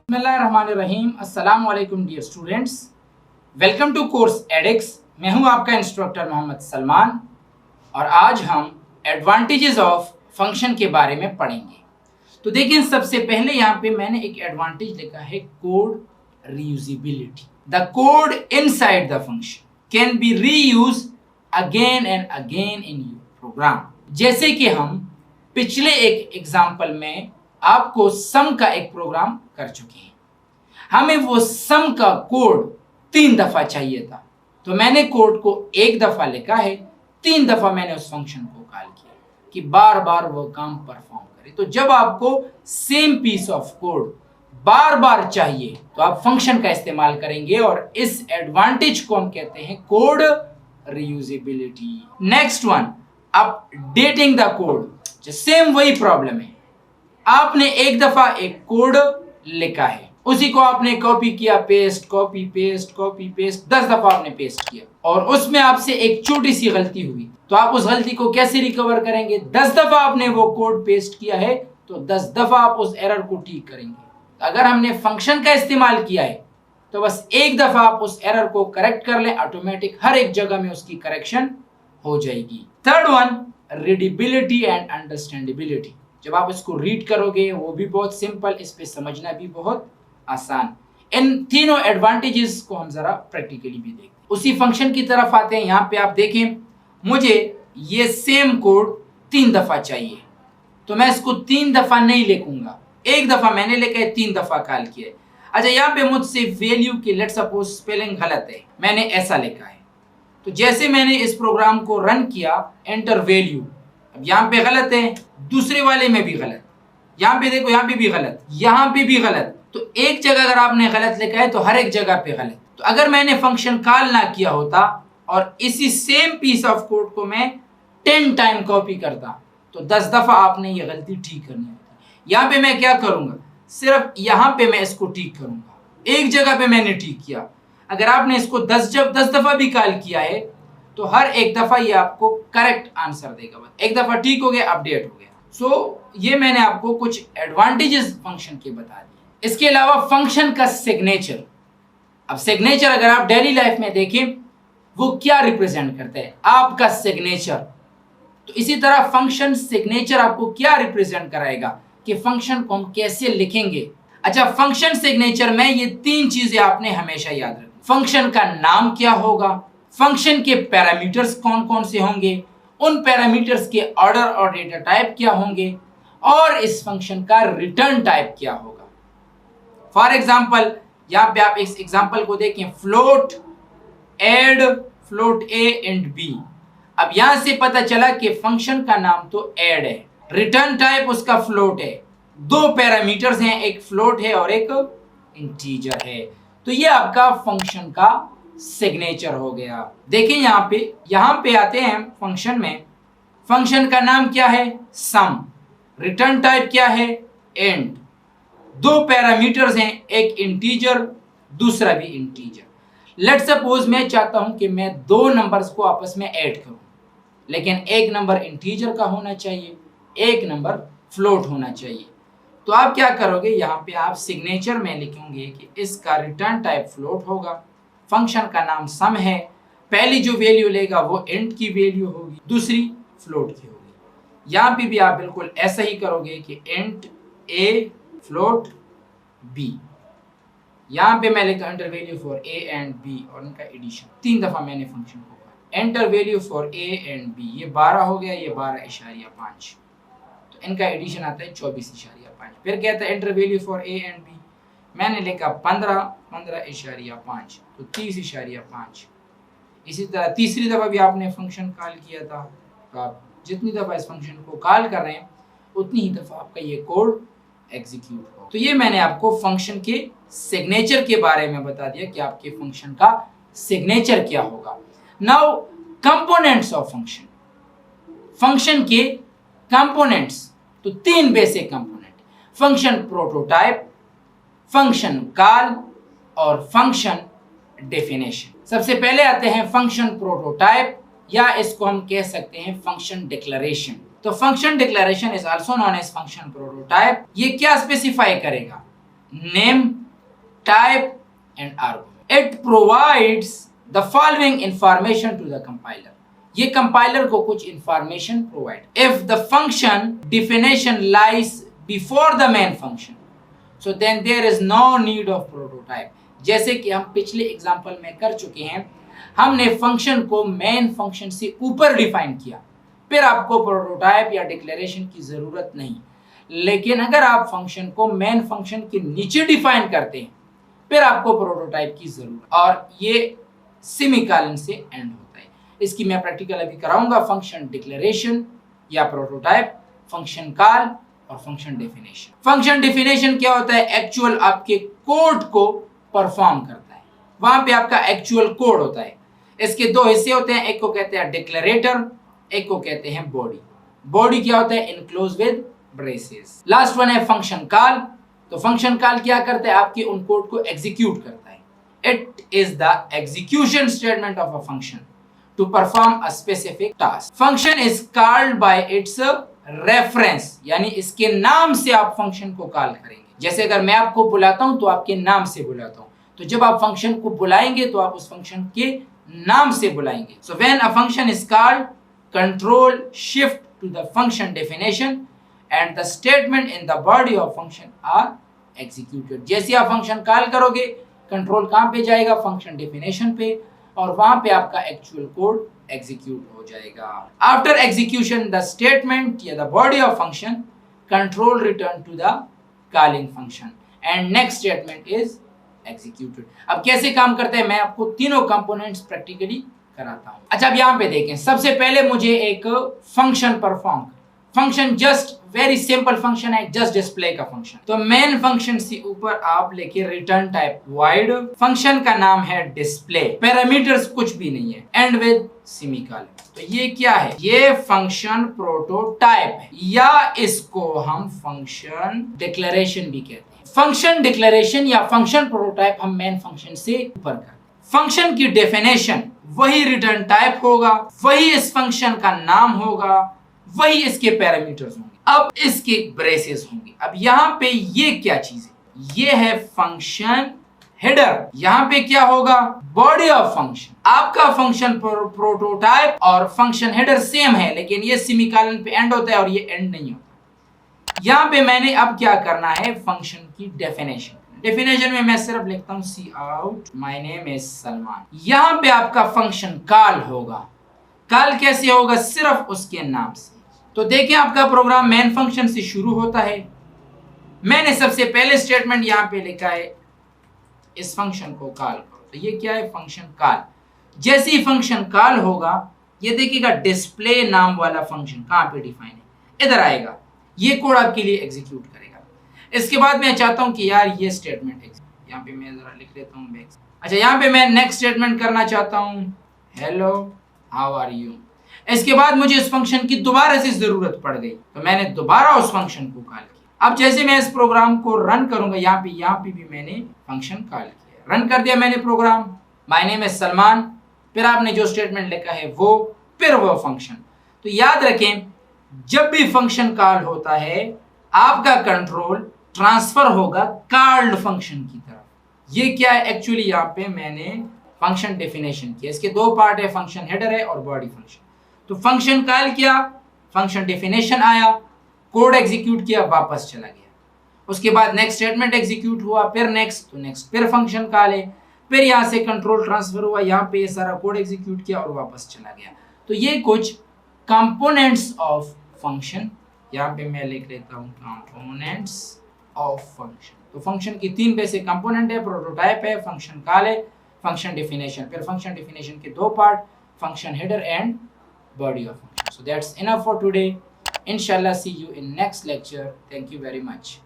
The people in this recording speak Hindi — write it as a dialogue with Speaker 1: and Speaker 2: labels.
Speaker 1: बिस्मिल्लाहिर्रहमानिर्रहीम। अस्सलाम वालेकुम dear students, welcome to course Adix. मैं हूं आपका इंस्ट्रक्टर मोहम्मद सलमान और आज हम एडवांटेजेस ऑफ फंक्शन के बारे में पढ़ेंगे। तो देखिए, सबसे पहले यहाँ पे मैंने एक एडवांटेज लिखा है code reusability. The code inside the function can be reuse again and again in your program. जैसे कि हम पिछले एक एग्जाम्पल में आपको सम का एक प्रोग्राम कर चुके हैं। हमें वो सम का कोड 3 दफा चाहिए था, तो मैंने कोड को 1 दफा लिखा है, 3 दफा मैंने उस फंक्शन को कॉल किया कि बार बार वो काम परफॉर्म करे। तो जब आपको सेम पीस ऑफ कोड बार बार चाहिए तो आप फंक्शन का इस्तेमाल करेंगे और इस एडवांटेज को हम कहते हैं code reusability. Next one, updating the code. Same वही प्रॉब्लम है, आपने एक दफा एक कोड लिखा है, उसी को आपने कॉपी किया, paste copy paste copy paste 10 दफा आपने पेस्ट किया और उसमें आपसे एक छोटी सी गलती हुई, तो आप उस गलती को कैसे रिकवर करेंगे? 10 दफा आपने वो कोड पेस्ट किया है तो 10 दफा आप उस एरर को ठीक करेंगे। अगर हमने फंक्शन का इस्तेमाल किया है तो बस एक दफा आप उस एरर को करेक्ट कर लें, ऑटोमेटिक हर एक जगह में उसकी करेक्शन हो जाएगी। Third one, readability and understandability. जब आप इसको रीड करोगे वो भी बहुत सिंपल, इस पे समझना भी बहुत आसान। इन तीनों एडवांटेजेस को हम जरा प्रैक्टिकली भी देखते हैं। उसी फंक्शन की तरफ आते हैं। यहाँ पे आप देखें, मुझे ये सेम कोड 3 दफा चाहिए, तो मैं इसको 3 दफा नहीं लिखूंगा, 1 दफा मैंने लिखा है, 3 दफा कॉल किया। अच्छा, यहाँ पे मुझसे वैल्यू की लेट्स सपोज स्पेलिंग गलत है, मैंने ऐसा लिखा है, तो जैसे मैंने इस प्रोग्राम को रन किया, एंटर वैल्यू, अब यहाँ पे गलत है, दूसरे वाले में भी गलत, यहाँ पे देखो यहाँ पे भी गलत, यहाँ पे भी गलत। तो एक जगह अगर आपने गलत लिखा है तो हर एक जगह पे गलत। तो अगर मैंने फंक्शन कॉल ना किया होता और इसी सेम पीस ऑफ कोड को मैं 10 टाइम कॉपी करता तो 10 दफा आपने ये गलती ठीक करनी होती। यहाँ पे मैं क्या करूँगा, सिर्फ यहाँ पे मैं इसको ठीक करूँगा, एक जगह पे मैंने ठीक किया। अगर आपने इसको 10 दफा भी कॉल किया है तो हर एक दफा ये आपको करेक्ट आंसर देगा। बस एक दफा ठीक हो गया, अपडेट हो गया। सो ये मैंने आपको कुछ एडवांटेजेस फंक्शन के बता दिए। इसके अलावा फंक्शन का सिग्नेचर। अब सिग्नेचर अगर आप डेली लाइफ में देखें वो क्या रिप्रेजेंट करता है, आपका सिग्नेचर। तो इसी तरह फंक्शन सिग्नेचर आपको क्या रिप्रेजेंट कराएगा कि फंक्शन को हम कैसे लिखेंगे। अच्छा, फंक्शन सिग्नेचर में ये 3 चीजें आपने हमेशा याद रखनी। फंक्शन का नाम क्या होगा, फंक्शन के पैरामीटर्स कौन कौन से होंगे, उन पैरामीटर्स के ऑर्डर और डेटा टाइप क्या होंगे, और इस फंक्शन का रिटर्न टाइप क्या होगा। फॉर एग्जाम्पल, यहाँ पे आप इस एग्जाम्पल को देखें, float add float a and b. अब यहां से पता चला कि फंक्शन का नाम तो एड है, रिटर्न टाइप उसका फ्लोट है, 2 पैरामीटर्स हैं, एक फ्लोट है और एक इंटीजर है। तो ये आपका फंक्शन का सिग्नेचर हो गया। देखिए यहाँ पे आते हैं फंक्शन में, फंक्शन का नाम क्या है, सम, रिटर्न टाइप क्या है, इंट, 2 पैरामीटर्स हैं, एक इंटीजर दूसरा भी इंटीजर। लेट्स सपोज मैं चाहता हूं कि मैं 2 नंबर्स को आपस में ऐड करूं, लेकिन एक नंबर इंटीजर का होना चाहिए, एक नंबर फ्लोट होना चाहिए। तो आप क्या करोगे, यहाँ पे आप सिग्नेचर में लिखेंगे कि इसका रिटर्न टाइप फ्लोट होगा, फंक्शन का नाम सम है, पहली जो वैल्यू लेगा वो इंट की वैल्यू होगी, दूसरी फ्लोट की होगी। यहाँ पे भी आप बिल्कुल ऐसा ही करोगे कि इंट ए फ्लोट बी। यहाँ पे मैं लिखता हूँ enter value for a and b और इनका एडिशन, 3 दफा मैंने फंक्शन को कहा, enter value for a and b, ये 12 हो गया, ये 12.5, तो इनका एडिशन आता है 24.5। फिर कहता है enter value for a and b, मैंने लिखा 15.5, तो 30.5। इसी तरह तीसरी दफा भी आपने फंक्शन कॉल किया था, तो आप जितनी दफा इस फंक्शन को कॉल कर रहे हैं उतनी ही दफा आपका ये कोड एग्जीक्यूट हो। तो ये मैंने आपको फंक्शन के सिग्नेचर के बारे में बता दिया कि आपके फंक्शन का सिग्नेचर क्या होगा। Now components of function, function के कंपोनेंट्स, तो 3 basic component, function prototype, function call और फंक्शन डेफिनेशन। सबसे पहले आते हैं फंक्शन प्रोटोटाइप, या इसको हम कह सकते हैं फंक्शन डिक्लेरेशन। तो function declaration is also known as function prototype. ये क्या स्पेसिफाई करेगा, name, type and argument. It provides the following information to the compiler. ये कंपाइलर को कुछ information provide. If the function definition lies before the main function, so then there is no need of prototype. जैसे कि हम पिछले एग्जांपल में कर चुके हैं, हमने फंक्शन को मेन फंक्शन से ऊपर डिफाइन किया, फिर आपको प्रोटोटाइप या डिक्लेरेशन की जरूरत नहीं. लेकिन अगर आप फंक्शन को मेन फंक्शन के नीचे डिफाइन करते हैं, फिर आपको प्रोटोटाइप की जरूरत, और ये सेमीकोलन से एंड होता है. इसकी मैं प्रैक्टिकल अभी कराऊंगा. फंक्शन डिक्लेरेशन या प्रोटोटाइप, फंक्शन कॉल और फंक्शन डेफिनेशन. फंक्शन डेफिनेशन क्या होता है? एक्चुअल आपके कोड को परफॉर्म करता है. वहां पे आपका एक्चुअल कोड होता है. इसके दो हिस्से होते हैं, एक को कहते हैं डिक्लेरेटर, एक को कहते हैं बॉडी. बॉडी क्या होता है? Enclose with braces. Last one है फंक्शन कॉल. तो फंक्शन कॉल क्या करता है? आपके उन कोड को एग्जीक्यूट करता है. It is the execution statement of a function to perform a specific task. Function is called by its reference, यानी इसके नाम से आप फंक्शन को कॉल करेंगे. जैसे अगर मैं आपको बुलाता हूं तो आपके नाम से बुलाता हूं, तो जब आप फंक्शन को बुलाएंगे तो आप उस फंक्शन के नाम से बुलाएंगे. So when a function is called, control shift to the function definition and the statement in the body of function are executed. जैसे आप फंक्शन कॉल करोगे, कंट्रोल कहां पे जाएगा? फंक्शन डेफिनेशन पे, और वहां पे आपका एक्चुअल कोड एग्जीक्यूट हो जाएगा. आफ्टर एग्जीक्यूशन द स्टेटमेंट या the body of function, control return to the calling function and next statement is executed. अब कैसे काम करते हैं, मैं आपको तीनों कंपोनेंट्स प्रैक्टिकली कराता हूं. अच्छा, अब यहां पे देखें. सबसे पहले मुझे एक function perform, function just very simple function है, जस्ट डिस्प्ले का फंक्शन. तो मेन फंक्शन से ऊपर आप लेके रिटर्न टाइप वाइड, फंक्शन का नाम है डिस्प्ले, पैरामीटर्स कुछ भी नहीं है, एंड विद सेमीकोलन. तो ये क्या है? ये फंक्शन प्रोटोटाइप है, या इसको हम फंक्शन डिक्लेरेशन भी कहते हैं. फंक्शन डिक्लेरेशन या फंक्शन प्रोटोटाइप हम मेन फंक्शन से ऊपर करते हैं. फंक्शन की डेफिनेशन वही रिटर्न टाइप होगा, वही इस फंक्शन का नाम होगा, वही इसके पैरामीटर्स होंगे. अब इसके ब्रेसेस होंगे. अब यहाँ पे ये क्या चीज है? ये है फंक्शन हेडर. यहाँ पे क्या होगा? Body of function. आपका फंक्शन प्रोटोटाइप और फंक्शन हेडर सेम है, लेकिन ये सेमीकोलन पे एंड होता है और ये एंड नहीं होता. यहाँ पे मैंने अब क्या करना है? फंक्शन की डेफिनेशन. डेफिनेशन में मैं सिर्फ लिखता हूँ see out my name is Salman. यहाँ पे आपका फंक्शन कॉल होगा. कॉल कैसे होगा? सिर्फ उसके नाम से. तो देखिए, आपका प्रोग्राम मेन फंक्शन से शुरू होता है. मैंने सबसे पहले स्टेटमेंट यहाँ पे लिखा है, इस फंक्शन को कॉल करो. तो ये क्या है? Function call. जैसे ही फंक्शन कॉल होगा, ये देखिएगा डिस्प्ले नाम वाला फंक्शन कहाँ पे डिफाइन है, इधर आएगा. ये कोड आपके लिए एग्जीक्यूट करेगा. इसके बाद मैं चाहता हूं कि यार ये स्टेटमेंट यहाँ पे मैं जरा लिख लेता हूँ. अच्छा, यहाँ पे मैं नेक्स्ट स्टेटमेंट करना चाहता हूँ, हेलो हाउ आर यू. इसके बाद मुझे इस फंक्शन की दोबारा से जरूरत पड़ गई, तो मैंने दोबारा उस फंक्शन को कॉल किया. अब जैसे मैं इस प्रोग्राम को रन करूंगा, यहाँ पे भी मैंने फंक्शन कॉल किया, रन कर दिया मैंने program. My name is Salman, फिर आपने जो स्टेटमेंट लिखा है वो, फिर वो फंक्शन. तो याद रखें, जब भी फंक्शन कॉल होता है, आपका कंट्रोल ट्रांसफर होगा कॉल्ड फंक्शन की तरफ. ये क्या है? एक्चुअली यहाँ पे मैंने फंक्शन डेफिनेशन किया. इसके दो पार्ट है, फंक्शन हेडर है और बॉडी फंक्शन. तो फंक्शन कॉल किया, फंक्शन डेफिनेशन आया, कोड एग्जीक्यूट किया, वापस चला गया. उसके बाद नेक्स्ट स्टेटमेंट एग्जीक्यूट हुआ, फिर नेक्स्ट, तो नेक्स्ट फिर फंक्शन कॉल है, फिर यहाँ से कंट्रोल ट्रांसफर हुआ, यहाँ पे सारा कोड एग्जीक्यूट किया और वापस चला गया. तो ये कुछ कंपोनेंट्स ऑफ फंक्शन. यहाँ पे मैं लिख लेता हूँ कंपोनेंट्स ऑफ फंक्शन. तो फंक्शन की तीन बेसिक कंपोनेंट है, प्रोटोटाइप है, फंक्शन कॉल है, फंक्शन डेफिनेशन. फिर फंक्शन डेफिनेशन के दो part, function header and body of function. So that's enough for today. Inshallah, see you in next lecture. Thank you very much.